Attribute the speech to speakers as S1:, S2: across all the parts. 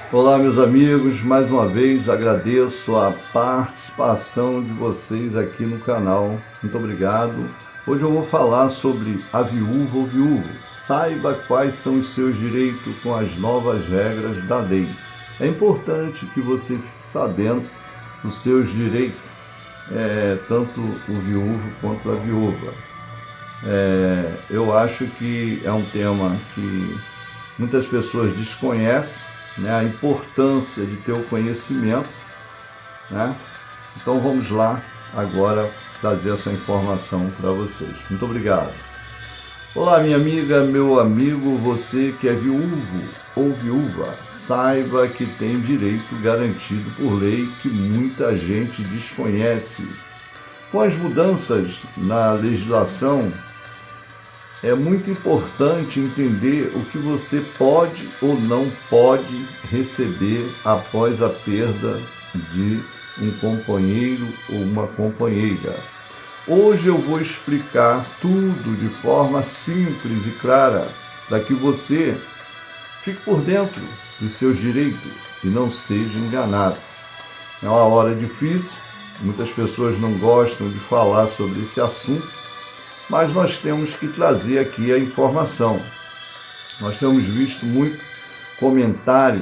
S1: Olá, meus amigos, mais uma vez agradeço a participação de vocês aqui no canal. Muito obrigado. Hoje eu vou falar sobre a viúva ou viúvo. Saiba quais são os seus direitos com as novas regras da lei. É importante que você fique sabendo dos seus direitos, tanto o viúvo quanto a viúva. Eu acho que é um tema que muitas pessoas desconhecem, né, a importância de ter o conhecimento, né? Então vamos lá agora trazer essa informação para vocês. Muito obrigado. Olá, minha amiga, meu amigo, você que é viúvo ou viúva, saiba que tem direito garantido por lei que muita gente desconhece. Com as mudanças na legislação, é muito importante entender o que você pode ou não pode receber após a perda de um companheiro ou uma companheira. Hoje eu vou explicar tudo de forma simples e clara, para que você fique por dentro dos seus direitos e não seja enganado. É uma hora difícil, muitas pessoas não gostam de falar sobre esse assunto, mas nós temos que trazer aqui a informação. Nós temos visto muito comentário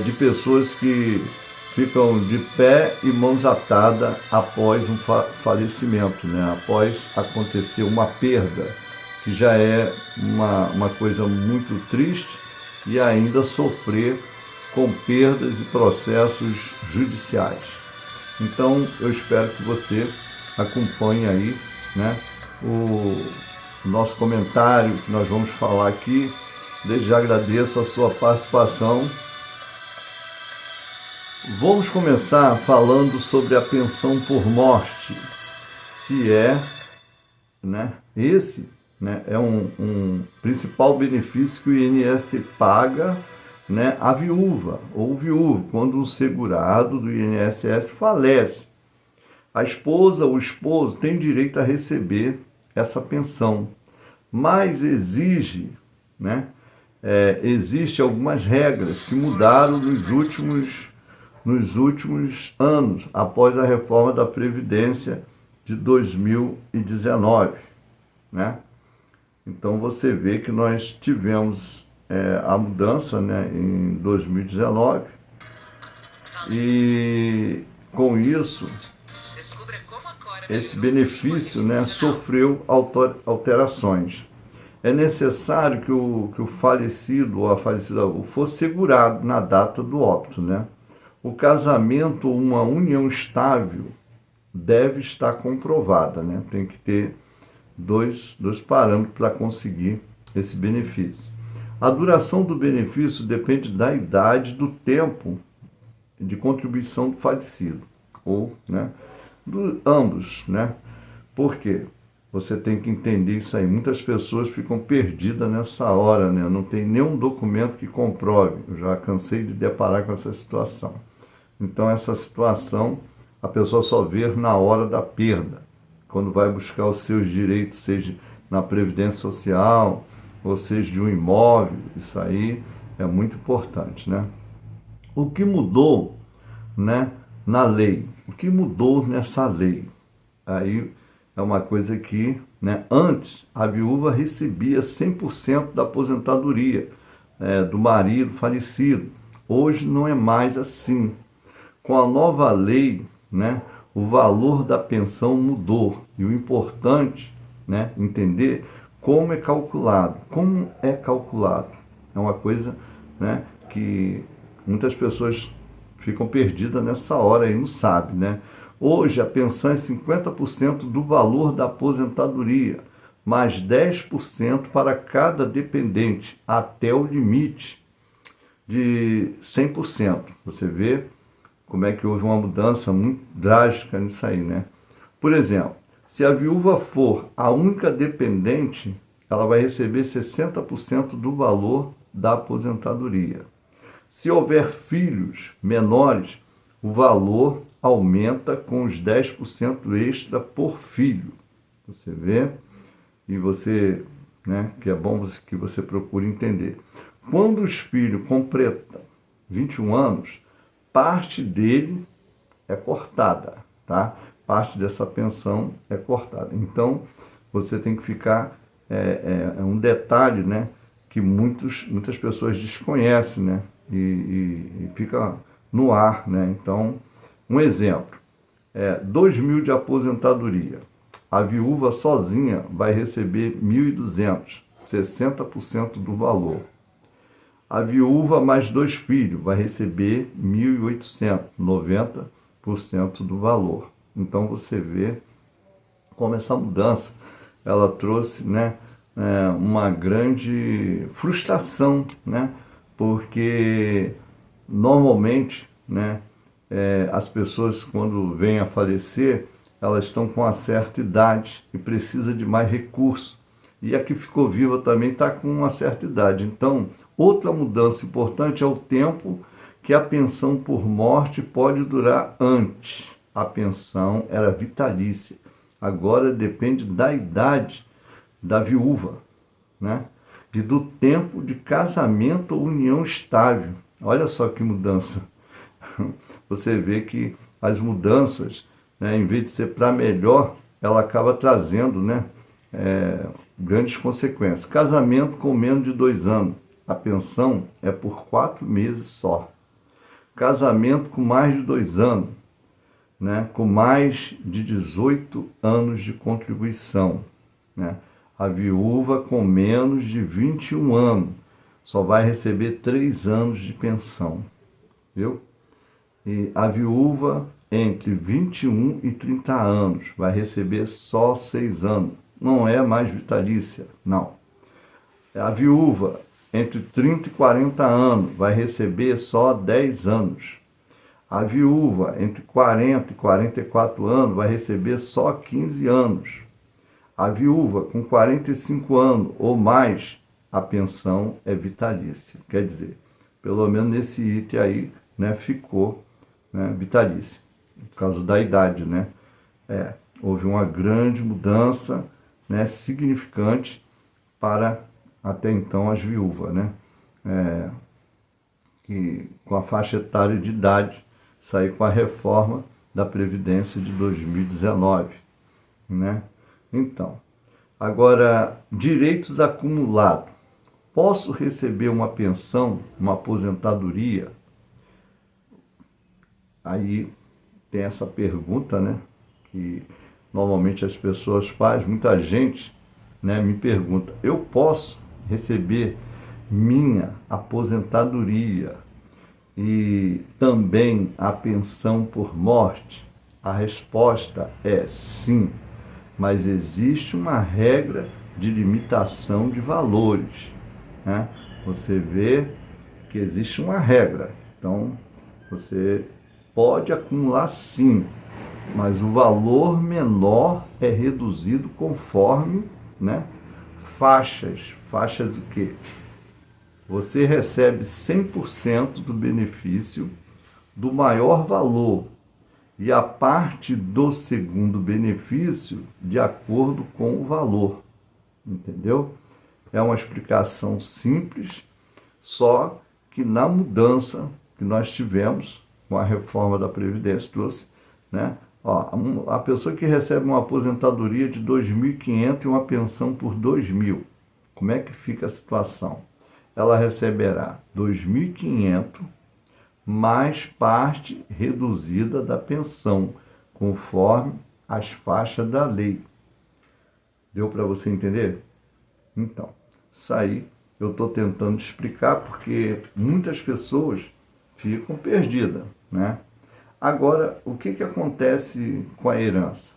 S1: de pessoas que ficam de pé e mãos atadas após um falecimento, né? Após acontecer uma perda, que já é uma coisa muito triste, e ainda sofrer com perdas e processos judiciais. Então eu espero que você acompanhe aí, né, o nosso comentário que nós vamos falar aqui. Desde já agradeço a sua participação. Vamos começar falando sobre a pensão por morte. Se esse é um principal benefício que o INSS paga, né, à viúva ou viúvo quando o segurado do INSS falece. A esposa ou o esposo tem direito a receber essa pensão, mas existe algumas regras que mudaram nos últimos anos, após a reforma da Previdência de 2019, né? Então você vê que nós tivemos a mudança, né, em 2019 e com isso esse benefício, né, sofreu alterações. É necessário que o falecido ou a falecida fosse segurado na data do óbito, né? O casamento ou uma união estável deve estar comprovada, né? Tem que ter dois parâmetros para conseguir esse benefício. A duração do benefício depende da idade, do tempo de contribuição do falecido, ou, né, ambos, né? Por quê? Você tem que entender isso aí. Muitas pessoas ficam perdidas nessa hora, né? Não tem nenhum documento que comprove. Eu já cansei de deparar com essa situação. Então, essa situação a pessoa só vê na hora da perda, quando vai buscar os seus direitos, seja na Previdência Social, ou seja de um imóvel. Isso aí é muito importante, né? O que mudou, né, na lei? O que mudou nessa lei? Aí é uma coisa que, né, antes a viúva recebia 100% da aposentadoria do marido falecido. Hoje não é mais assim. Com a nova lei, né, o valor da pensão mudou. E o importante, né, entender como é calculado. Como é calculado? É uma coisa, né, que muitas pessoas ficam perdidas nessa hora e não sabem, né? Hoje a pensão é 50% do valor da aposentadoria, mais 10% para cada dependente, até o limite de 100%. Você vê como é que houve uma mudança muito drástica nisso aí, né? Por exemplo, se a viúva for a única dependente, ela vai receber 60% do valor da aposentadoria. Se houver filhos menores, o valor aumenta com os 10% extra por filho. Você vê? E você, né, que é bom que você procure entender. Quando os filhos completam 21 anos, parte dele é cortada, tá? Parte dessa pensão é cortada. Então, você tem que ficar, é um detalhe, né, que muitas pessoas desconhecem, né, e fica no ar, né? Então, um exemplo, 2.000 de aposentadoria. A viúva sozinha vai receber 1.200, 60% do valor. A viúva mais 2 filhos vai receber 1.800, 90% do valor. Então você vê como essa mudança ela trouxe, né, uma grande frustração, né, porque normalmente, né, as pessoas quando vêm a falecer, elas estão com uma certa idade e precisa de mais recursos. E a que ficou viva também está com uma certa idade. Então, outra mudança importante é o tempo que a pensão por morte pode durar antes. A pensão era vitalícia. Agora depende da idade da viúva, né? E do tempo de casamento ou união estável. Olha só que mudança. Você vê que as mudanças, né, em vez de ser para melhor, ela acaba trazendo, né, grandes consequências. Casamento com menos de 2 anos, a pensão é por 4 meses só. Casamento com mais de 2 anos, né, com mais de 18 anos de contribuição, né? A viúva com menos de 21 anos só vai receber 3 anos de pensão, viu? E a viúva entre 21 e 30 anos vai receber só 6 anos. Não é mais vitalícia, não. A viúva entre 30 e 40 anos vai receber só 10 anos. A viúva entre 40 e 44 anos vai receber só 15 anos. A viúva com 45 anos ou mais, a pensão é vitalícia. Quer dizer, pelo menos nesse item aí, né, ficou, né, vitalícia, por causa da idade, né? Houve uma grande mudança, né, significante para até então as viúvas, né? Que com a faixa etária de idade saiu com a reforma da Previdência de 2019, né? Então, agora, direitos acumulados. Posso receber uma pensão, uma aposentadoria? Aí tem essa pergunta, né? Que normalmente as pessoas fazem, muita gente, né, me pergunta, eu posso receber minha aposentadoria e também a pensão por morte? A resposta é sim, mas existe uma regra de limitação de valores, né? Você vê que existe uma regra, então você pode acumular sim, mas o valor menor é reduzido conforme, né, faixas. Faixas o quê? Você recebe 100% do benefício do maior valor e a parte do segundo benefício de acordo com o valor. Entendeu? É uma explicação simples, só que na mudança que nós tivemos com a reforma da Previdência trouxe, né? Ó, a pessoa que recebe uma aposentadoria de 2.500 e uma pensão por 2.000, como é que fica a situação? Ela receberá 2.500 mais parte reduzida da pensão, conforme as faixas da lei. Deu para você entender? Então, isso aí eu estou tentando explicar porque muitas pessoas ficam perdidas, né? Agora, o que acontece com a herança?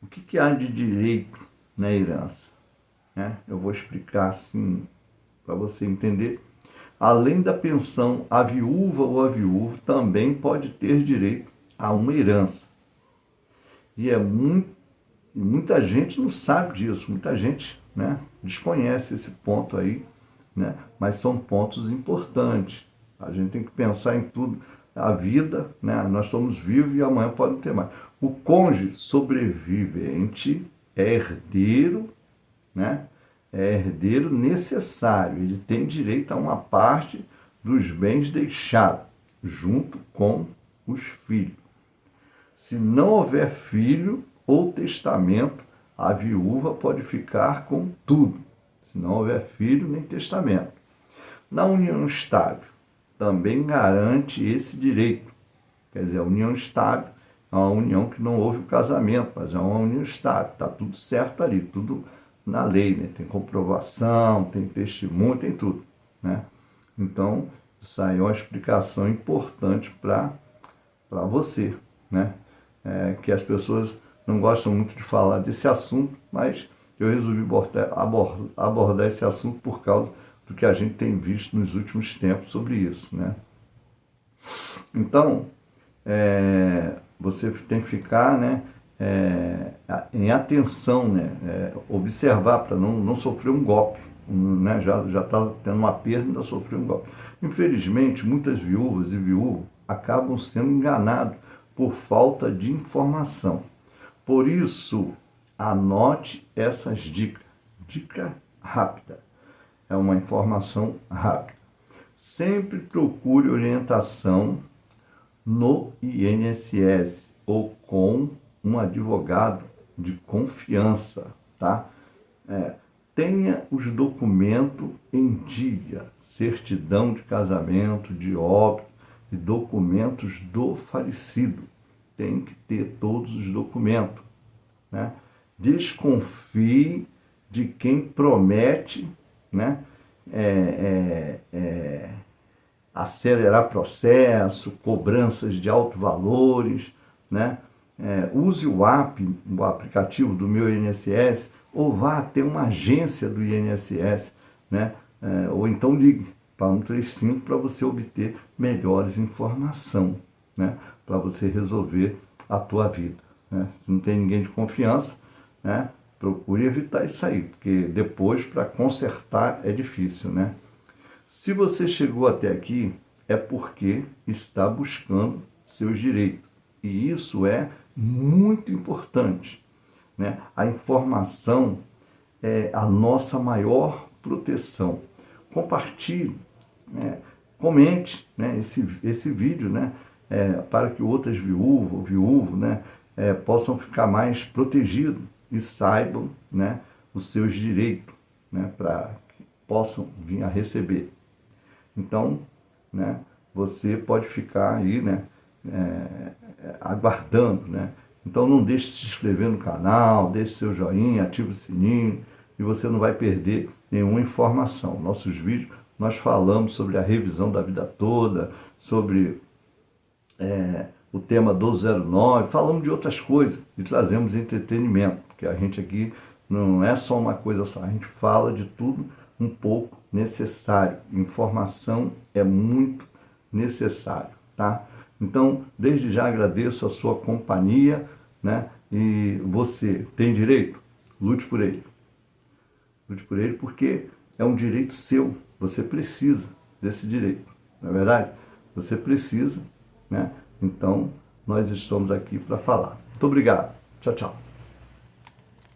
S1: O que há de direito na herança, né? Eu vou explicar assim para você entender. Além da pensão, a viúva ou a viúva também pode ter direito a uma herança. E muita gente não sabe disso, muita gente, né, desconhece esse ponto aí, né? Mas são pontos importantes. A gente tem que pensar em tudo. A vida, né? Nós somos vivos e amanhã pode não ter mais. O cônjuge sobrevivente é herdeiro, né? É herdeiro necessário. Ele tem direito a uma parte dos bens deixados, junto com os filhos. Se não houver filho ou testamento, a viúva pode ficar com tudo. Se não houver filho nem testamento. Na união estável, também garante esse direito. Quer dizer, a união estável é uma união que não houve o casamento, mas é uma união estável. Está tudo certo ali, tudo na lei, né? Tem comprovação, tem testemunho, tem tudo, né? Então, isso aí é uma explicação importante para você, né? Que as pessoas não gostam muito de falar desse assunto, mas eu resolvi abordar esse assunto por causa do que a gente tem visto nos últimos tempos sobre isso, né? Então, você tem que ficar, né, em atenção, né, observar para não sofrer um golpe, né, já está tendo uma perda e ainda sofreu um golpe. Infelizmente, muitas viúvas e viúvos acabam sendo enganados por falta de informação. Por isso, anote essas dicas. Dica rápida. É uma informação rápida. Sempre procure orientação no INSS ou com um advogado de confiança, tá? Tenha os documentos em dia, certidão de casamento, de óbito e documentos do falecido. Tem que ter todos os documentos, né? Desconfie de quem promete, né, acelerar processo, cobranças de altos valores, né? Use o aplicativo do Meu INSS, ou vá até uma agência do INSS, né? Ou então ligue para 135 para você obter melhores informações, né? Para você resolver a tua vida, né? Se não tem ninguém de confiança, né, procure evitar isso aí, porque depois para consertar é difícil, né? Se você chegou até aqui, é porque está buscando seus direitos. E isso é muito importante, né? A informação é a nossa maior proteção. Compartilhe, né? Comente, né, esse vídeo, né, para que outras viúvas ou viúvos, né, possam ficar mais protegidos e saibam, né, os seus direitos, né, para que possam vir a receber. Então, né, você pode ficar aí, né, aguardando, né? Então não deixe de se inscrever no canal, deixe seu joinha, ative o sininho e você não vai perder nenhuma informação. Nossos vídeos, nós falamos sobre a revisão da vida toda, sobre o tema 1209, falamos de outras coisas e trazemos entretenimento, porque a gente aqui não é só uma coisa só, a gente fala de tudo um pouco necessário. Informação é muito necessário, tá? Então, desde já agradeço a sua companhia, né? E você tem direito? Lute por ele. Lute por ele porque é um direito seu. Você precisa desse direito, não é verdade? Você precisa, né? Então, nós estamos aqui para falar. Muito obrigado. Tchau, tchau.